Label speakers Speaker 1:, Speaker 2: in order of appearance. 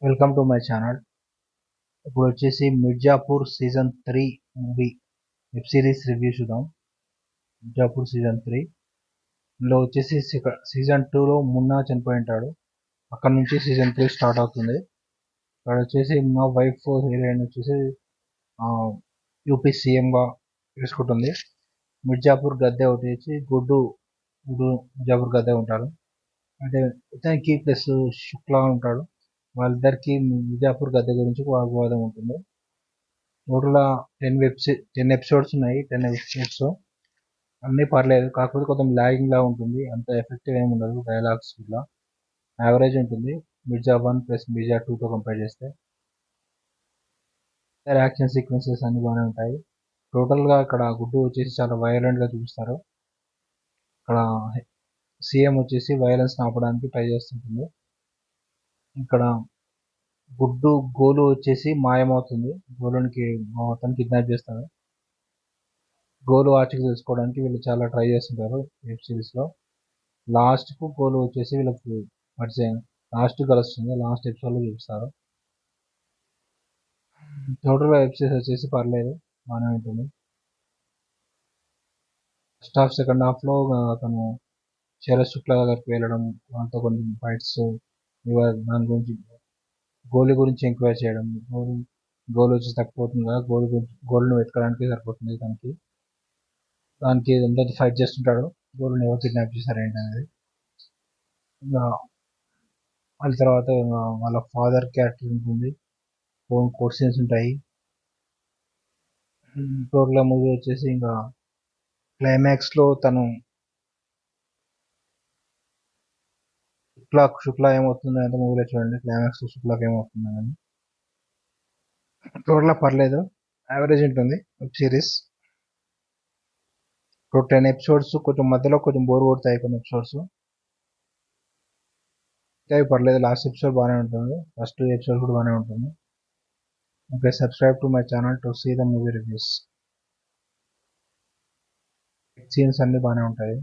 Speaker 1: Welcome to my channel. ఇప్పుడు వచ్చేసి Mirzapur season 3 movie web series review చూద్దాం. మిర్జాపూర్ సీజన్ 3 ఇందులో వచ్చేసి సీజన్ 2లో మున్నా చనిపోయి ఉంటాడు. అక్కడ నుంచి సీజన్ 3 స్టార్ట్ అవుతుంది. ఇక్కడ వచ్చేసి మా వైఫ్ హీరోయిన్ వచ్చేసి యూపీ సీఎంగా తీసుకుంటుంది. మిర్జాపూర్ గద్దె వచ్చేసి గుడ్డు మిర్జాపూర్ గద్దె ఉంటారు. అంటే ఇతనికి ప్లస్ శుక్లా ఉంటాడు. వాళ్ళిద్దరికి మిర్జాపూర్ గద్దె గురించి వాగ్వాదం ఉంటుంది. టోటల్గా 10 ఎపిసోడ్స్ ఉన్నాయి. 10 ఎపిసోడ్స్ అన్నీ పర్లేదు, కాకపోతే కొంచెం లాగింగ్ లా ఉంటుంది. అంత ఎఫెక్టివ్ ఏమి ఉండదు. డైలాగ్స్ ఇట్లా యావరేజ్ ఉంటుంది మిర్జా 1 ప్లస్ మిర్జా 2తో కంపేర్ చేస్తే. యాక్షన్ సీక్వెన్సెస్ అన్ని బాగానే ఉంటాయి. టోటల్గా ఇక్కడ గుడ్డు వచ్చేసి చాలా వైలెంట్గా చూపిస్తారు. ఇక్కడ సీఎం వచ్చేసి వైలెన్స్ ఆపడానికి ట్రై చేస్తుంటుంది. ఇక్కడ గుడ్డు గోలు వచ్చేసి మాయమవుతుంది. గోలునికి అతను కిడ్నాప్ చేస్తాడు. గోలు ఆచూకీ తెలుసుకోవడానికి వీళ్ళు చాలా ట్రై చేస్తుంటారు వెబ్ సిరీస్లో. లాస్ట్కు గోలు వచ్చేసి వీళ్ళకి పరిచయం లాస్ట్ కలుస్తుంది. లాస్ట్ ఎపిసోడ్లో చూపిస్తారు. టోటల్గా వెబ్ సిరీస్ వచ్చేసి పర్లేదు, బాగానే ఉంటుంది. ఫస్ట్ హాఫ్ సెకండ్ హాఫ్లో అతను శరత్ శుక్లా దగ్గరికి వెళ్ళడం, వాళ్ళతో కొన్ని ఫైట్స్, దాని గురించి గోలీ గురించి ఎంక్వైరీ చేయడం. గోల్ వచ్చి తప్పిపోతుంది కదా, గోల్ను వెతకడానికి సరిపోతుంది దానికి అందరితో ఫైట్ చేస్తుంటాడు. గోల్ని ఎవరు కిడ్నాప్ చేశారు ఏంటి అనేది. ఇంకా వాళ్ళ తర్వాత వాళ్ళ ఫాదర్ క్యారెక్టర్ ఉంటుంది. కోర్ట్ సీన్స్ ఉంటాయి. టోటల్గా మూవీ వచ్చేసి ఇంకా క్లైమాక్స్లో తను శుక్లా ఏమవుతుంది అంటే మూవీలో చూడండి. క్లైమాక్స్లో శుక్లాకి ఏమవుతుంది అని. టోటల్గా పర్లేదు, యావరేజ్ ఉంటుంది వెబ్ సిరీస్. ఇప్పుడు 10 ఎపిసోడ్స్ కొంచెం మధ్యలో కొంచెం బోర్ కొడతాయి కొన్ని ఎపిసోడ్స్. ఇంకా పర్లేదు, లాస్ట్ ఎపిసోడ్ బాగానే ఉంటుంది. ఫస్ట్ 2 ఎపిసోడ్ కూడా బాగానే ఉంటుంది. Okay, subscribe to my channel to see the movie reviews. Scenes అన్ని బాగానే ఉంటాయి.